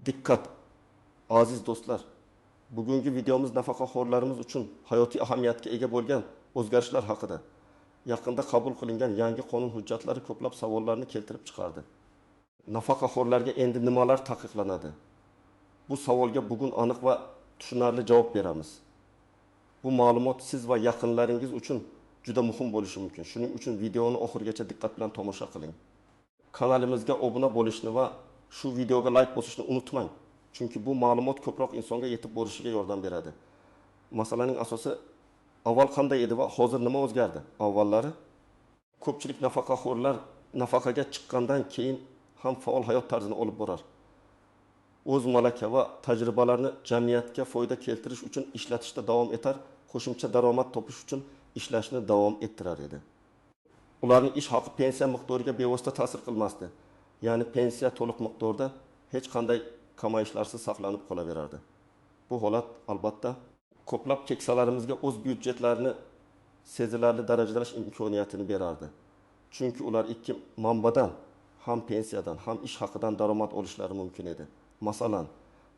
Dikkat aziz do'stlar. Bugungi videomiz nafaqaxo'rlarimiz uchun hayotiy ahamiyatga ega bo'lgan o'zgarishlar haqida. Yaqinda qabul qilingan yangi qonun hujjatlari ko'plab savollarni keltirib chiqardi. Nafaqaxo'rlarga endi nimalar taqiqlanadi? Bu savolga bugun aniq va tushunarli javob beramiz. Bu ma'lumot siz va yaqinlaringiz uchun juda muhim bo'lishi mumkin. Shuning uchun videoni oxirigacha diqqat bilan tomosha qiling. Kanalimizga obuna bo'lishni va shu videoga like bosishni unutmang. Chunki bu ma'lumot ko'proq insonga yetib borishiga yordam beradi. Masalaning asosi avval qanday edi va hozir nima o'zgardi? Avvallari ko'pchilik nafaqaxo'rlar nafaqaga chiqqandan keyin ham faol hayot tarzini olib borar. O'z malaka va tajribalarini jamiyatga foyda keltirish uchun ishlatishda davom etar, qo'shimcha daromad topish uchun ishlashni davom ettirar edi. Ularning ish haqi pensiya miqdoriga bevosita ta'sir qilmasdi. Ya'ni pensiya to'liq miqdorda hech qanday kamayishlarsiz saqlanib qolaverardi. Bu holat albatta ko'plab keksalarimizga o'z byudjetlarini sezilarli darajada imkoniyatini berardi. Chunki ular ikki manbadan, ham pensiyadan, ham ish haqidan daromad olishlari mumkin edi. Masalan,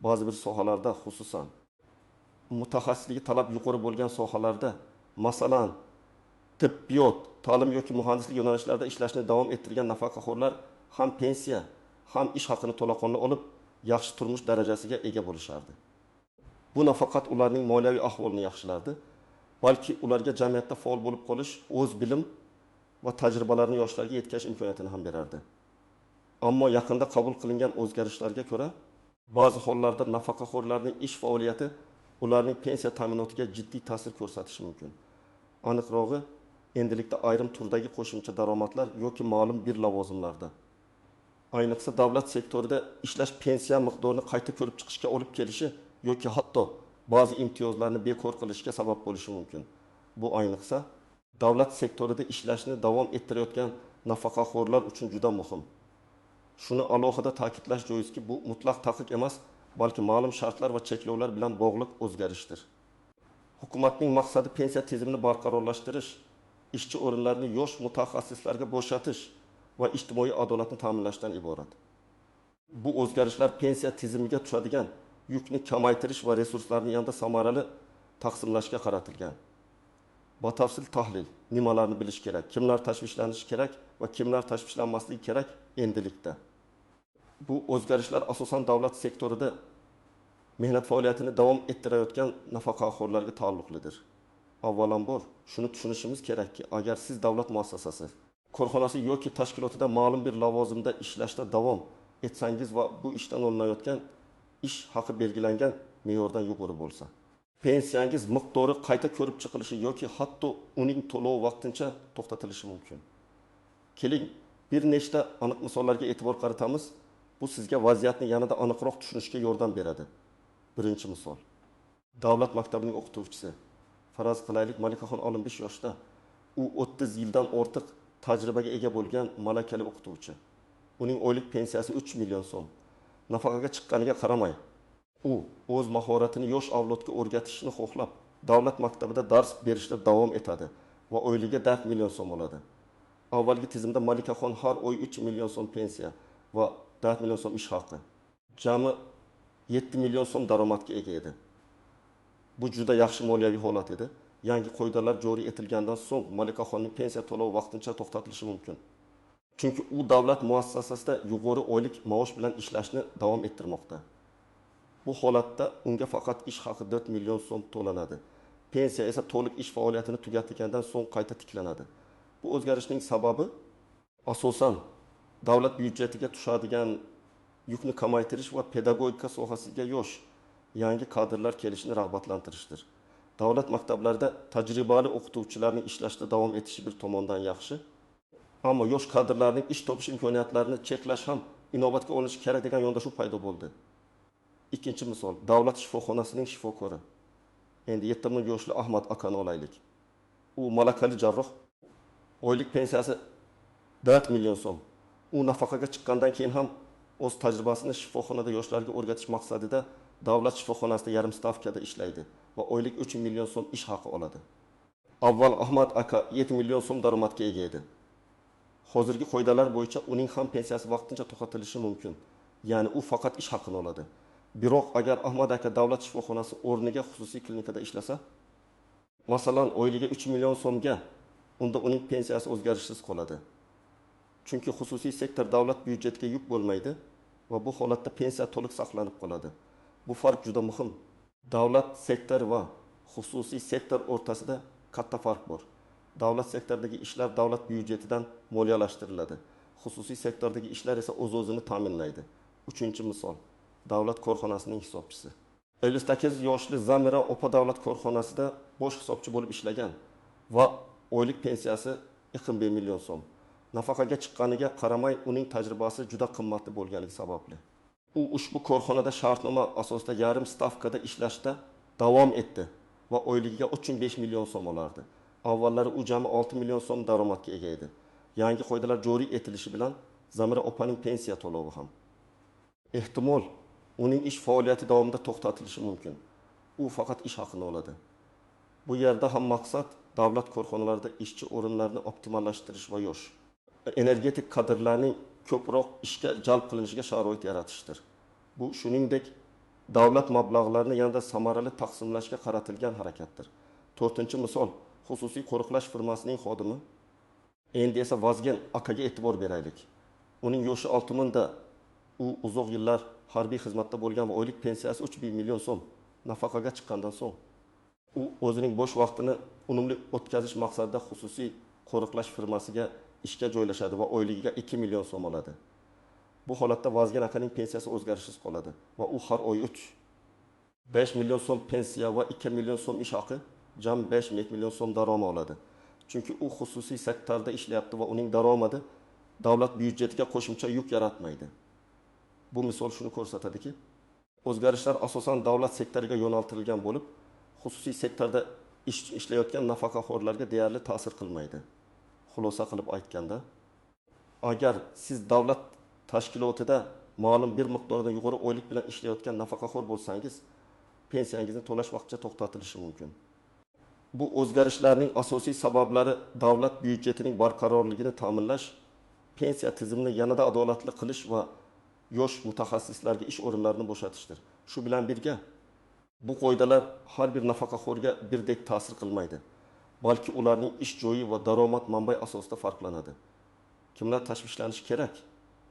ba'zi bir sohalarda, xususan mutaxassisligi talab yuqori bo'lgan sohalarda, masalan, tibbiyot, ta'lim yoki muhandislik yo'nalishlarida ishlashni davom ettirgan nafaqaxo'rlar ham pensiya, ham ish haqini to'laqonli olib, yaxshi turmush darajasiga ega bo'lishardi. Bu nafaqat ularning moliyaviy ahvolini yaxshilardi, balki ularga jamiyatda faol bo'lib qolish, o'z bilim va tajribalarini yoshlarga yetkazish imkoniyatini ham berardi. Ammo yaqinda qabul qilingan o'zgarishlarga ko'ra, ba'zi hollarda nafaqaxo'rlarning ish faoliyati ularning pensiya ta'minotiga jiddiy ta'sir ko'rsatishi mumkin. Aniqrog'i, endilikda ayrim turdagi qo'shimcha daromadlar yoki ma'lum bir lavozimlarda, ayniqsa davlat sektorida ishlash pensiya miqdorini qayta ko'rib chiqishga olib kelishi yoki hatto ba'zi imtiyozlarni bekor qilishga sabab bo'lishi mumkin. Bu ayniqsa davlat sektorida ishlashni davom ettirayotgan nafaqaxo'rlar uchun juda muhim. Shuni alohida ta'kidlash joizki, bu mutlaq taqiq emas, balki ma'lum shartlar va cheklovlar bilan bog'liq o'zgarishdir. Hukumatning maqsadi pensiya tizimini barqarorlashtirish, ishchi o'rinlarini yosh mutaxassislarga bo'shatish va ijtimoiy adolatni ta'minlashdan iborat. Bu o'zgarishlar pensiya tizimiga tushadigan yukni kamaytirish va resurslarni yanada samarali taqsimlashga qaratilgan. Batafsil tahlil, nimalarni bilish kerak, kimlar tashvishlanishi kerak va kimlar tashvishlanmasligi kerak endilikda. Bu o'zgarishlar asosan davlat sektorida mehnat faoliyatini davom ettirayotgan nafaqaxo'rlarga taalluqlidir. Avvalambor shuni tushunishimiz kerakki, agar siz davlat muassasasi, korxonasi yoki tashkilotida ma'lum bir lavozimda ishlashda davom etsangiz va bu ishdan olinayotgan ish haqi belgilangan me'yordan yuqori bo'lsa, pensiyangiz miqdori qayta ko'rib chiqilishi yoki hatto uning to'lovi vaqtincha to'xtatilishi mumkin. Keling, bir nechta aniq misollarga e'tibor qaratamiz. Bu sizga vaziyatni yanada aniqroq tushunishga yordam beradi. Birinchi misol. Davlat maktabining o'qituvchisi. Faraz qilaylik, Malikaxon 15 yoshda. U 30 yildan ortiq tajribaga ega bo'lgan malakali o'qituvchi. Uning oylik pensiyasi 3 million so'm. Nafaqaga chiqqaniga qaramay, u o'z mahoratini yosh avlodga o'rgatishni xohlab, davlat maktabida dars berishda davom etadi va oyligiga 4 million so'm oladi. Avvalgi tizimda Malikaxon har oy 3 million so'm pensiya va 4 million so'm ish haqi, jami 7 million so'm daromadga ega edi. Bu juda yaxshi moliyaviy holat edi. Yangi qoidalar joriy etilgandan so'ng Malikaxonning pensiya to'lovi vaqtincha to'xtatilishi mumkin. Chunki u davlat muassasasida yuqori oylik maosh bilan ishlashni davom ettirmoqda. Bu holatda unga faqat ish haqi 4 million so'm to'lanadi. Pensiya esa to'liq ish faoliyatini tugatgandan so'ng qayta tiklanadi. Bu o'zgarishning sababi asosan davlat byudjetiga tushadigan yukni kamaytirish va pedagogika sohasiga yosh, yangi kadrlar kelishini rag'batlantirishdir. Davlat maktablarida tajribali o'qituvchilarning ishlashda davom etishi bir tomondan yaxshi, ammo yosh kadrlarning ish topish imkoniyatlarini cheklash ham inobatga olinishi kerak degan yondashuv paydo bo'ldi. Ikkinchi misol, davlat shifoxonasining shifokori. Endi 70 yoshli Ahmad akani olaylik. U malakali jarroh. Oylik pensiyasi 4 million so'm. U nafaqaga chiqqandan keyin ham o'z tajribasini shifoxonada yoshlarga o'rgatish maqsadida davlat shifoxonasida yarim stavkada ishlaydi va oylik 3 million so'm ish haqi oladi. Avval Ahmad aka 7 million so'm daromadga ega edi. Hozirgi qoidalar bo'yicha uning ham pensiyasi vaqtincha to'xtatilishi mumkin. Ya'ni u faqat ish haqini oladi. Biroq agar Ahmad aka davlat shifoxonasi o'rniga xususiy klinikada ishlasa, masalan, oyligiga 3 million so'mga, unda uning pensiyasi o'zgarishsiz qoladi. Chunki xususiy sektor davlat byudjetiga yuk bo'lmaydi va bu holatda pensiya to'liq saqlanib qoladi. Bu farq juda muhim. Davlat sektori va xususiy sektor o'rtasida katta farq bor. Davlat sektoridagi ishlar davlat byudjetidan moliyalashtiriladi. Xususiy sektordagi ishlar esa o'z-o'zini ta'minlaydi. Uchinchi misol, davlat korxonasining hisobchisi. 58 yoshli Zamira opa davlat korxonasida bosh hisobchi bo'lib ishlagan va oylik pensiyasi 21 million so'm. Nafaqaga chiqqaniga qaramay, uning tajribasi juda qimmatli bo'lganligi sababli u ushbu korxonada shartnoma asosida yarim stavkada ishlashda davom etdi va oyligiga 35 million so'm olardi. Avvallari u jami 6 million so'm daromadga ega edi. Yangi qoidalar joriy etilishi bilan Zamira opaning pensiya to'lovi ham ehtimol uning ish faoliyati davomida to'xtatilishi mumkin. U faqat ish haqini oladi. Bu yerda ham maqsad davlat korxonalarida ishchi o'rinlarini optimallashtirish va yosh energetik kadrlarning ko'proq ishga jalb qilinishiga sharoit yaratishdir. Bu shuningdek davlat mablag'larini yanada samarali taqsimlashga qaratilgan harakatdir. 4-misol, xususiy qo'riqlash firmasining xodimi, endi esa Vazgen akaga e'tibor beraylik. Uning yoshi 60 da u uzoq yillar harbiy xizmatda bo'lgan va oylik pensiyasi 3 million so'm. Nafaqaga chiqqandan so'ng u o'zining bo'sh vaqtini unumli o'tkazish maqsadida xususiy qo'riqlash firmasiga ishga joylashadi va oyligiga 2 million so'm oladi. Bu holatda Vazgen akaning pensiyasi o'zgarishsiz qoladi va u har oy 5 million so'm pensiya va 2 million so'm ish haqi, jami 5 million so'm daromad oladi. Chunki u xususiy sektorda ishlayapti va uning daromadi davlat byudjetiga qo'shimcha yuk yaratmaydi. Bu misol shuni ko'rsatadiki, o'zgarishlar asosan davlat sektoriga yo'naltirilgan bo'lib, xususiy sektorda ishlayotgan nafaqaxo'rlarga deyarli ta'sir qilmaydi. Xulosa qilib aytganda, agar siz davlat tashkilotida ma'lum bir miqdorda yuqori oylik bilan ishlayotgan nafaqaxo'r bo'lsangiz, pensiyangizni to'lash vaqtcha to'xtatilishi mumkin. Bu o'zgarishlarning asosiy sabablari davlat byudjetining barqarorligini ta'minlash, pensiya tizimini yanada adolatli qilish va yosh mutaxassislarga ish o'rinlarini bo'shatishdir. Shu bilan birga, bu qoidalar har bir nafaqaxo'rga birdek ta'sir qilmaydi, balki ularning ish joyi va daromad manbai asosida farqlanadi. Kimlar tashvishlanishi kerak?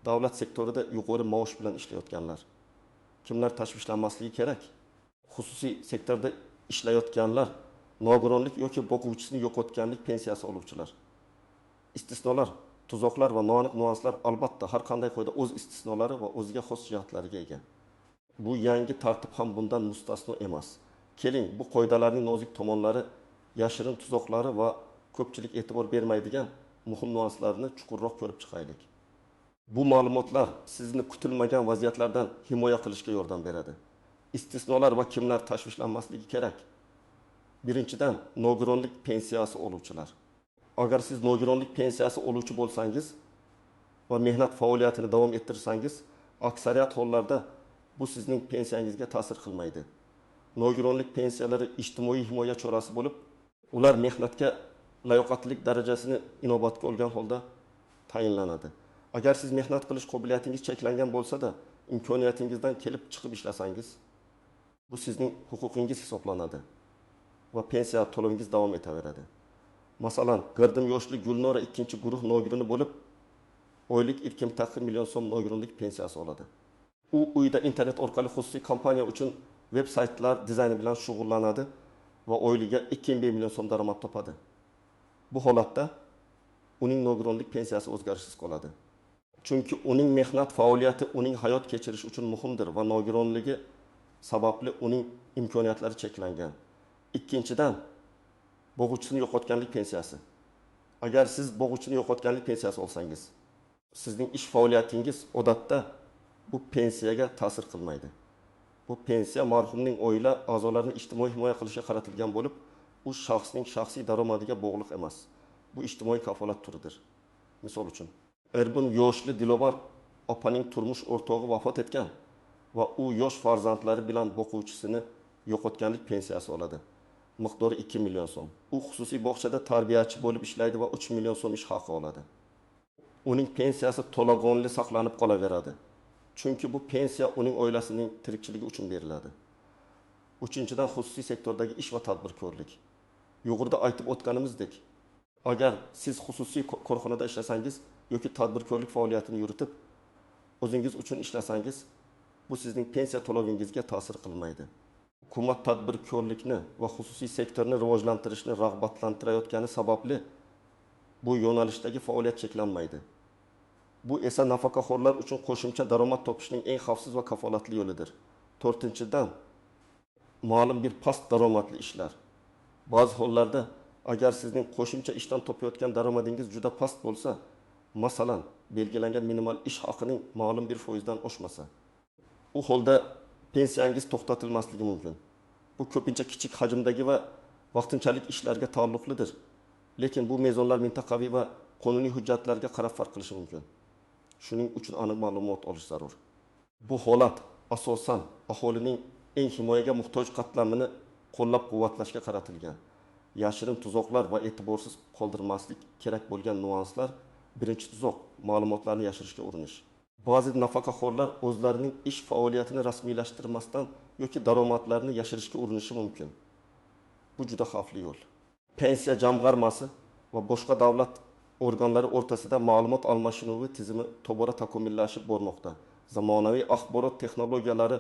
Davlat sektorida yuqori maosh bilan ishlayotganlar. Kimlar tashvishlanmasligi kerak? Xususiy sektorda ishlayotganlar, nogironlik yoki boquvchisini yo'qotganlik pensiyasi oluvchilar. Istisnolar, tuzoqlar va noaniq nuanslar albatta har qanday qoida o'z istisnolari va o'ziga xos jihatlariga ega. Bu yangi tartib ham bundan mustasno emas. Keling, bu qoidalarning nozik tomonlari, yashirin tuzoqlari va ko'pchilik e'tibor bermaydigan muhim nuanslarini chuqurroq ko'rib chiqaylik. Bu ma'lumotlar sizni kutilmagan vaziyatlardan himoya qilishga yordam beradi. Istisnolar va kimlar tashvishlanmasligi kerak? Birinchidan, nogironlik pensiyasi oluvchilar. Agar siz nogironlik pensiyasi oluvchi bo'lsangiz va mehnat faoliyatini davom ettirsangiz, aksariyat hollarda bu sizning pensiyangizga ta'sir qilmaydi. Nogironlik pensiyalari ijtimoiy himoya chorasi bo'lib, ular mehnatga layoqatlilik darajasini inobatga olgan holda tayinlanadi. Agar siz mehnat qilish qobiliyatingiz cheklangan bo'lsa-da, imkoniyatingizdan kelib chiqib ishlasangiz, bu sizning huquqingiz hisoblanadi va pensiya to'lovingiz davom etaveradi. Masalan, Girdim yoshli Gulnora 2-guruh nogirini bo'lib, oylik 2,1 million so'm nogironlik pensiyasi oladi. U uyda internet orqali xususiy kompaniya uchun veb-saytlar dizayni bilan shug'ullanadi va oyligiga 2,5 million so'm daromad topadi. Bu holatda uning nogironlik pensiyasi o'zgarishsiz qoladi. Chunki uning mehnat faoliyati uning hayot kechirish uchun muhimdir va nogironligi sababli uning imkoniyatlari cheklangan. Ikkinchidan, boquvchisini yo'qotganlik pensiyasi. Agar siz boquvchini yo'qotganlik pensiyasi olsangiz, sizning ish faoliyatingiz odatda bu pensiyaga ta'sir qilmaydi. Bu pensiya marhumning oila a'zolarini ijtimoiy himoya qilishga qaratilgan bo'lib, u shaxsning shaxsiy daromadiga bog'liq emas. Bu ijtimoiy kafolat turidir. Misol uchun, Erbun yoshli Dilobar opaning turmush o'rtog'i vafot etgan va u yosh farzandlari bilan boquvchisini yo'qotganlik pensiyasi oladi. Miqdori 2 million so'm. U xususiy bog'chada tarbiyachi bo'lib ishlaydi va 3 million so'm ish haqi oladi. Uning pensiyasi to'lag'onli saqlanib qolaveradi. Chunki bu pensiya uning oilasining tirikchiligi uchun beriladi. Uchinchidan, xususiy sektordagi ish va tadbirkorlik. Yuqorida aytib o'tganimizdek, agar siz xususiy korxonada ishlasangiz yoki tadbirkorlik faoliyatini yuritib, o'zingiz uchun ishlasangiz, bu sizning pensiya to'lovingizga ta'sir qilmaydi. Hukumat tadbirkorlikni va xususiy sektorni rivojlantirishni rag'batlantirayotgani sababli bu yo'nalishdagi faoliyat cheklanmaydi. Bu esa nafaqaxo'rlar uchun qo'shimcha daromad topishning eng xavfsiz va kafolatli yo'lidir. To'rtinchidan, ma'lum bir past daromadli ishlar. Ba'zi hollarda agar sizning qo'shimcha ishdan topayotgan daromadingiz juda past bo'lsa, masalan, belgilangan minimal ish haqining ma'lum bir foizdan oshmasa, u holda pensiyangiz to'xtatilmasligi mumkin. Bu ko'pincha kichik hajmdagi va vaqtinchalik ishlarga taalluqlidir. Lekin bu mezonlar mintaqaviy va qonuniy hujjatlarga qarab farq qilishi mumkin. Shuning uchun aniq ma'lumot olish zarur. Bu holat asosan aholining eng himoyaga muhtoj qatlamini qo'llab-quvvatlashga qaratilgan. Yashirin tuzoqlar va e'tiborsiz qoldirmaslik kerak bo'lgan nuanslar. Birinchi tuzoq ma'lumotlarni yashirishga urinish. Ba'zi nafaqaxo'rlar o'zlarining ish faoliyatini rasmiylashtirmasdan yoki daromadlarini yashirishga urinishi mumkin. Bu juda xavfli yo'l. Pensiya jamg'armasi va boshqa davlat organlari o'rtasida ma'lumot almashinuvi tizimi tobora takomillashib bormoqda. Zamonaviy axborot texnologiyalari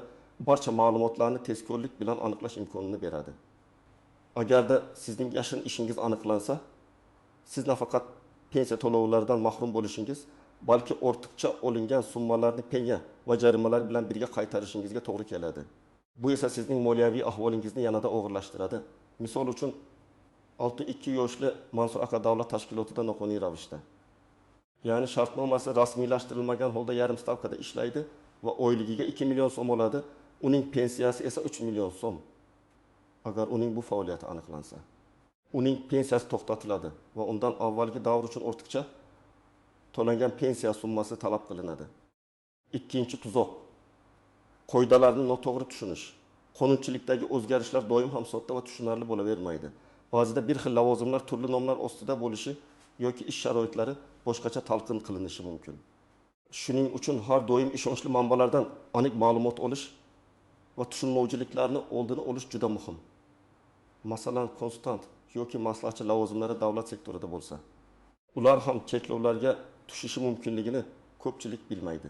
barcha ma'lumotlarni tezkorlik bilan aniqlash imkonini beradi. Agarda sizning yashirin ishingiz aniqlansa, siz nafaqat pensiya to'lovlaridan mahrum bo'lishingiz, balki ortiqcha olingan summalarni pensiya va jarimalar bilan birga qaytarishingizga to'g'ri keladi. Bu esa sizning moliyaviy ahvolingizni yanada og'irlashtiradi. Misol uchun 62 yoshli Mansur aka davlat tashkilotida noqonuniy ravishda, ya'ni shartnomasi rasmiylashtirilmagan holda yarim stavkada ishlaydi va oyligiga 2 million so'm oladi. Uning pensiyasi esa 3 million so'm. Agar uning bu faoliyati aniqlansa, uning pensiyasi to'xtatiladi va undan avvalgi davr uchun ortiqcha to'langan pensiya summasi talab qilinadi. Ikkinchi tuzoq. Qoidalarni noto'g'ri tushunish. Qonunchilikdagi o'zgarishlar doim ham sodda va tushunarli bo'lavermaydi. Ba'zida bir xil lavozimlar turli nomlar ostida bo'lishi yoki ish sharoitlari boshqacha talqin qilinishi mumkin. Shuning uchun har doim ishonchli manbalardan aniq ma'lumot olish va tushunmovchiliklarni oldini olish juda muhim. Masalan, konsultant yoki maslahatchi lavozimlari davlat sektorida bo'lsa, ular ham cheklovlarga tushishi mumkinligini ko'pchilik bilmaydi.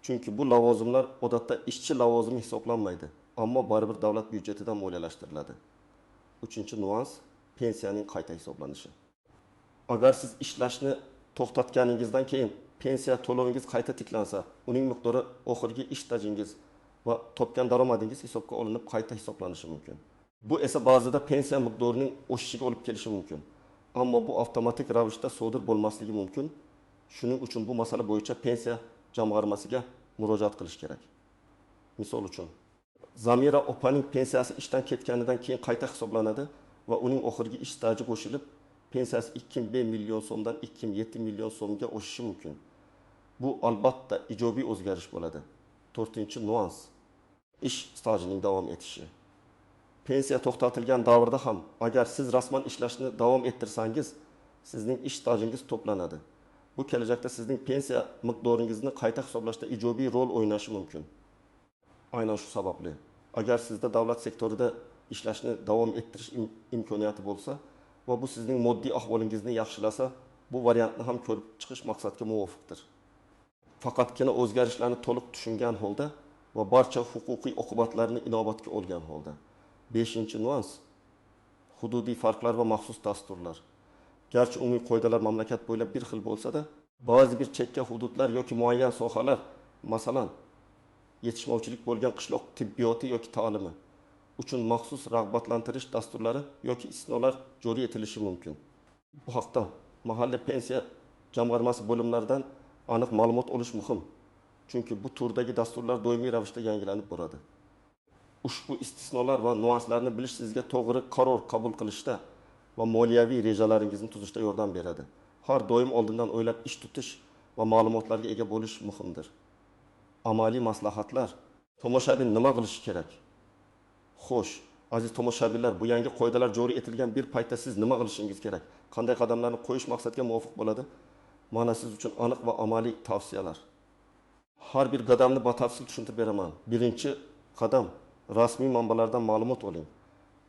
Chunki bu lavozimlar odatda ishchi lavozimi hisoblanmaydi, ammo baribir davlat byudjetidan moliyalashtiriladi. Uchinchi nuans, pensiyaning qayta hisoblanishi. Agar siz ishlashni to'xtatganingizdan keyin pensiya to'lovingiz qayta tiklansa, uning miqdori oxirgi ish stajingiz va topgan daromadingiz hisobga olinib qayta hisoblanishi mumkin. Bu esa ba'zida pensiya miqdorining o'sishiga olib kelishi mumkin. Ammo bu avtomatik ravishda sodir bo'lmasligi mumkin. Shuning uchun bu masala bo'yicha pensiya jamg'armasiga murojaat qilish kerak. Misol uchun, Zamira opaning pensiyasi ishdan ketganidan keyin qayta hisoblanadi va uning oxirgi ish staji qo'shilib, pensiyasi 2,5 million so'mdan 2,7 million so'mga o'sishi mumkin. Bu albatta ijobiy o'zgarish bo'ladi. To'rtinchi nuans, ish stajining davom etishi. Pensiya to'xtatilgan davrda ham agar siz rasman ishlashni davom ettirsangiz, sizning ish stajingiz to'planadi. Bu kelajakda sizning pensiya miqdoringizni qayta hisoblashda ijobiy rol o'ynashi mumkin. Aynan shu sababli, agar sizda davlat sektorida ishlashni davom ettirish imkoniyati bo'lsa va bu sizning moddiy ahvolingizni yaxshilasa, bu variantni ham ko'rib chiqish maqsadga muvofiqdir. Faqatgina o'zgarishlarni to'liq tushungan holda va barcha huquqiy oqibatlarni inobatga olgan holda. 5-nuans, hududiy farqlar va maxsus dasturlar. Garchi umumiy qoidalar mamlakat bo'ylab bir xil bo'lsa-da, ba'zi bir chekka hududlar yoki muayyan sohalar, masalan, yetishmovchilik bo'lgan qishloq tibbiyoti yoki ta'limi uchun maxsus rag'batlantirish dasturlari yoki istisnolar joriy etilishi mumkin. Bu haqda mahalla pensiya jamg'armasi bo'limlaridan aniq ma'lumot olish muhim. Chunki bu turdagi dasturlar doimiy ravishda yangilanib boradi. Ushbu istisnolar va nuanslarni bilish sizga to'g'ri qaror qabul qilishda va moliyaviy rejalaringizni tuzishda yordam beradi. Har doim oldindan o'ylab ish tutish va ma'lumotlarga ega bo'lish muhimdir. Amaliy maslahatlar. Tomoshabin nima qilishi kerak? Xo'sh, aziz tomoshabinlar, bu yangi qoidalar joriy etilgan bir paytda siz nima qilishingiz kerak? Qanday qadamlarni qo'yish maqsadga muvofiq bo'ladi? Mana siz uchun aniq va amaliy tavsiyalar. Har bir qadamni batafsil tushuntirib beraman. Birinchi qadam rasmiy manbalardan ma'lumot oling.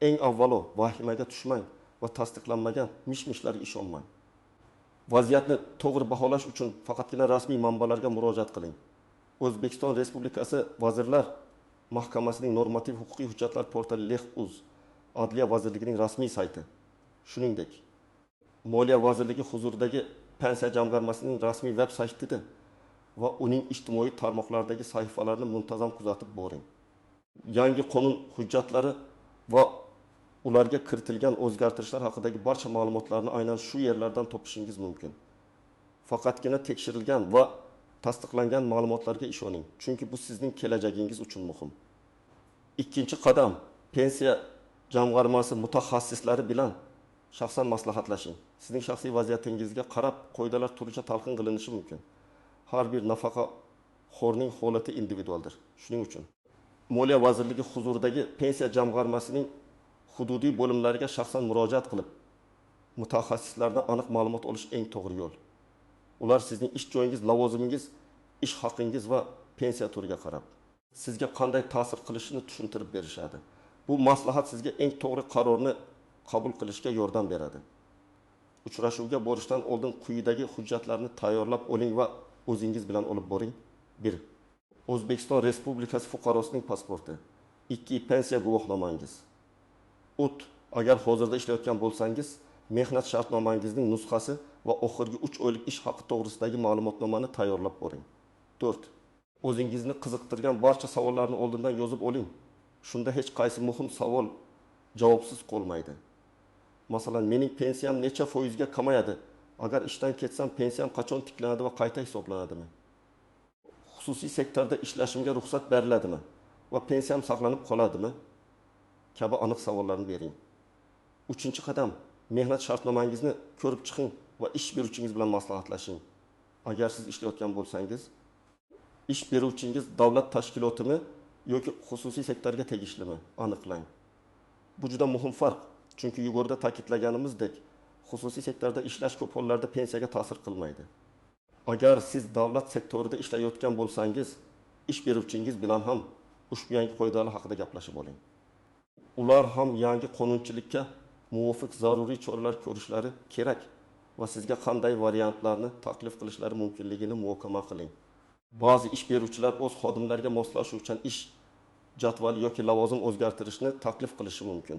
Eng avvalo vahimaga tushmang va tasdiqlanmagan mish-mishlarga ishonmang. Vaziyatni to'g'ri baholash uchun faqatgina rasmiy manbalarga murojaat qiling. O'zbekiston Respublikasi Vazirlar Mahkamasining normativ huquqiy hujjatlar portali Lex.uz, Adliya vazirligining rasmiy sayti. Shuningdek, Moliya vazirligi huzuridagi Pensiya jamg'armasining rasmiy veb saytida va uning ijtimoiy tarmoqlardagi sahifalarini muntazam kuzatib boring. Yangi qonun hujjatlari va ularga kiritilgan o'zgartirishlar haqidagi barcha ma'lumotlarni aynan shu yerlardan topishingiz mumkin. Faqatgina tekshirilgan va tasdiqlangan ma'lumotlarga ishoning, chunki bu sizning kelajagingiz uchun muhim. Ikkinchi qadam, pensiya jamg'armasi mutaxassislari bilan shaxsan maslahatlashing. Sizning shaxsiy vaziyatingizga qarab qoidalar turlicha talqin qilinishi mumkin. Har bir nafaqaxo'rning holati individualdir. Shuning uchun Moliya vazirligi huzuridagi pensiya jamg'armasining hududiy bo'limlariga shaxsan murojaat qilib, mutaxassislardan aniq ma'lumot olish eng to'g'ri yo'l. Ular sizning ish joyingiz, lavozimingiz, ish haqingiz va pensiya turiga qarab sizga qanday ta'sir qilishini tushuntirib berishadi. Bu maslahat sizga eng to'g'ri qarorni qabul qilishga yordam beradi. Uchrashuvga borishdan oldin quyidagi hujjatlarni tayyorlab oling va o'zingiz bilan olib boring. 1. O'zbekiston Respublikasi fuqarosining pasporti. 2. Pensiya guvohnomangiz. Ut, agar hozirda ishlayotgan bo'lsangiz, mehnat shartnomangizning nusxasi va oxirgi 3 oylik ish haqi to'g'risidagi ma'lumotnomani tayyorlab boring. 4. O'zingizni qiziqtirgan barcha savollarni oldindan yozib oling. Shunda hech qaysi muhim savol javobsiz qolmaydi. Masalan, mening pensiyam necha foizga kamayadi? Agar ishdan ketsam, pensiyam qachon tiklanadi va qayta hisoblanadimi? Xususiy sektorda ishlashimga ruxsat beriladimi va pensiyam saqlanib qoladimi? Kabi aniq savollarni bering. 3-qadam, mehnat shartnomangizni ko'rib chiqing va ish beruvchingiz bilan maslahatlashing. Agar siz ishlayotgan bo'lsangiz, ish beruvchingiz davlat tashkilotimi yoki xususiy sektorga tegishlimi? Aniqlang. Bu juda muhim farq, chunki yuqorida ta'kidlaganimizdek, xususiy sektorda ishlash ko'p hollarda pensiyaga ta'sir qilmaydi. Agar siz davlat sektorida ishlayotgan bo'lsangiz, ish beruvchingiz bilan ham ushbu yangi qoidalar haqida gaplashib oling. Ular ham yangi qonunchilikka muvofiq zaruriy choralar ko'rishlari kerak va sizga qanday variantlarni taklif qilishlari mumkinligini muhokama qiling. Ba'zi ish beruvchilar o'z xodimlariga moslashuvchan ish jadvali yoki lavozim o'zgartirishni taklif qilishi mumkin.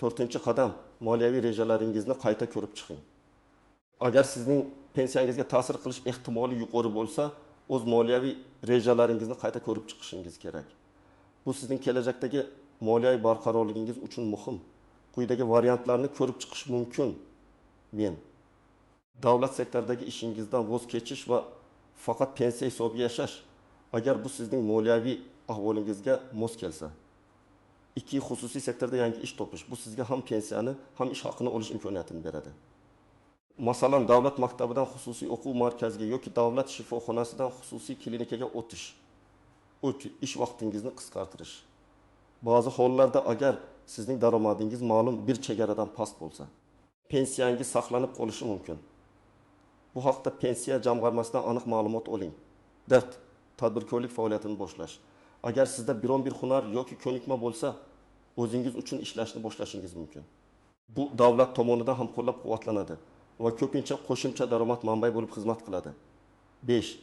4-qadam, moliyaviy rejalaringizni qayta ko'rib chiqing. Agar sizning pensiyangizga ta'sir qilish ehtimoli yuqori bo'lsa, o'z moliyaviy rejalaringizni qayta ko'rib chiqishingiz kerak. Bu sizning kelajakdagi moliyaviy barqarorligingiz uchun muhim. Quyidagi variantlarni ko'rib chiqish mumkin. Men davlat sektoridagi ishingizdan voz kechish va faqat pensiya hisobiga yashash, agar bu sizning moliyaviy ahvolingizga mos kelsa. 2. Xususiy sektorda yangi ish topish. Bu sizga ham pensiyani, ham ish haqini olish imkoniyatini beradi. Masalan, davlat maktabidan xususiy o'quv markaziga yoki davlat shifoxonasidan xususiy klinikaga o'tish. Ish vaqtingizni qisqartirish. Ba'zi hollarda agar sizning daromadingiz ma'lum bir chegaradan past bo'lsa, pensiyangiz saqlanib qolishi mumkin. Bu haqda pensiya jamg'armasidan aniq ma'lumot oling. 4. Tadbirkorlik faoliyatini boshlash. Agar sizda biron bir hunar yoki ko'nikma bo'lsa, o'zingiz uchun ishlashni boshlashingiz mumkin. Bu davlat tomonidan ham qo'llab-quvvatlanadi va ko'pincha qo'shimcha daromad manbai bo'lib xizmat qiladi. 5.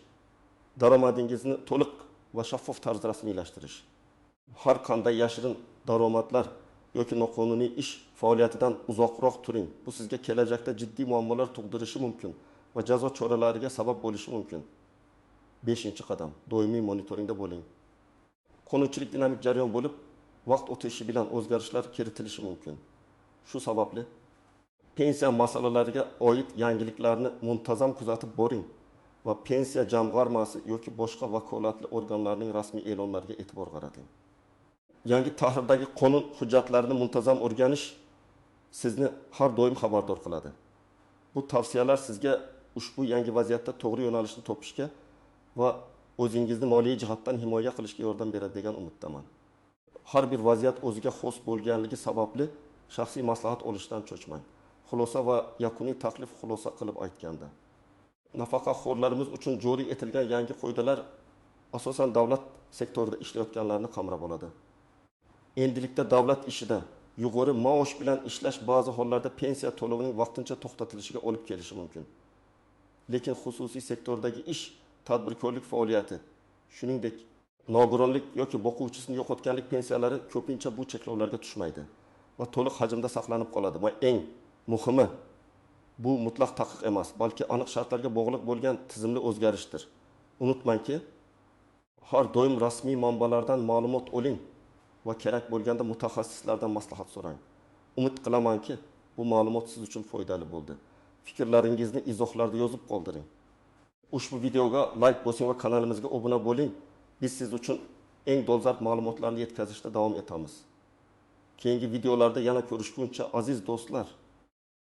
Daromadingizni to'liq va shaffof tarzda rasmiylashtirish. Har qanday yashirin daromadlar yoki noqonuniy ish faoliyatidan uzoqroq turing. Bu sizga kelajakda jiddiy muammolar tug'dirishi mumkin va jazo choralariga sabab bo'lishi mumkin. 5-qadam, doimiy monitoringda bo'ling. Qonunchilik dinamik jarayon bo'lib, vaqt o'tishi bilan o'zgarishlar kiritilishi mumkin. Shu sababli pensiya masalalariga oid yangiliklarni muntazam kuzatib boring va pensiya jamg'armasi yoki boshqa vakolatli organlarning rasmiy e'lonlariga e'tibor qarating. Yangi tahrirdagi qonun hujjatlarini muntazam o'rganish sizni har doim xabardor qiladi. Bu tavsiyalar sizga ushbu yangi vaziyatda to'g'ri yo'nalishni topishga va o'zingizni moliyaviy jihatdan himoya qilishga yordam beradi degan umiddaman. Har bir vaziyat o'ziga xos bo'lganligi sababli shaxsiy maslahat olishdan cho'chmang. Xulosa va yakuniy taklif xulosa qilib aytganda, nafaqaxo'rlarimiz uchun joriy etilgan yangi qoidalar asosan davlat sektorida ishlayotganlarni qamrab oladi. Endilikda davlat ishida yuqori maosh bilan ishlash ba'zi hollarda pensiya to'lovining vaqtincha to'xtatilishiga olib kelishi mumkin. Lekin xususiy sektordagi ish, tadbirkorlik faoliyati, shuningdek nogironlik yoki boquvchisini yo'qotganlik pensiyalari ko'pincha bu cheklovlarga tushmaydi va to'liq hajmda saqlanib qoladi. Va eng muhimi, bu mutlaq taqiq emas, balki aniq shartlarga bog'liq bo'lgan tizimli o'zgarishdir. Unutmangki, har doim rasmiy manbalardan ma'lumot oling va kerak bo'lganda mutaxassislardan maslahat so'rang. Umid qilamanki, bu ma'lumot siz uchun foydali bo'ldi. Fikrlaringizni izohlarda yozib qoldiring. Ushbu videoga like bosing va kanalimizga obuna bo'ling. Biz siz uchun eng dolzarb ma'lumotlarni yetkazishda davom etamiz. Keyingi videolarda yana ko'rishguncha aziz do'stlar,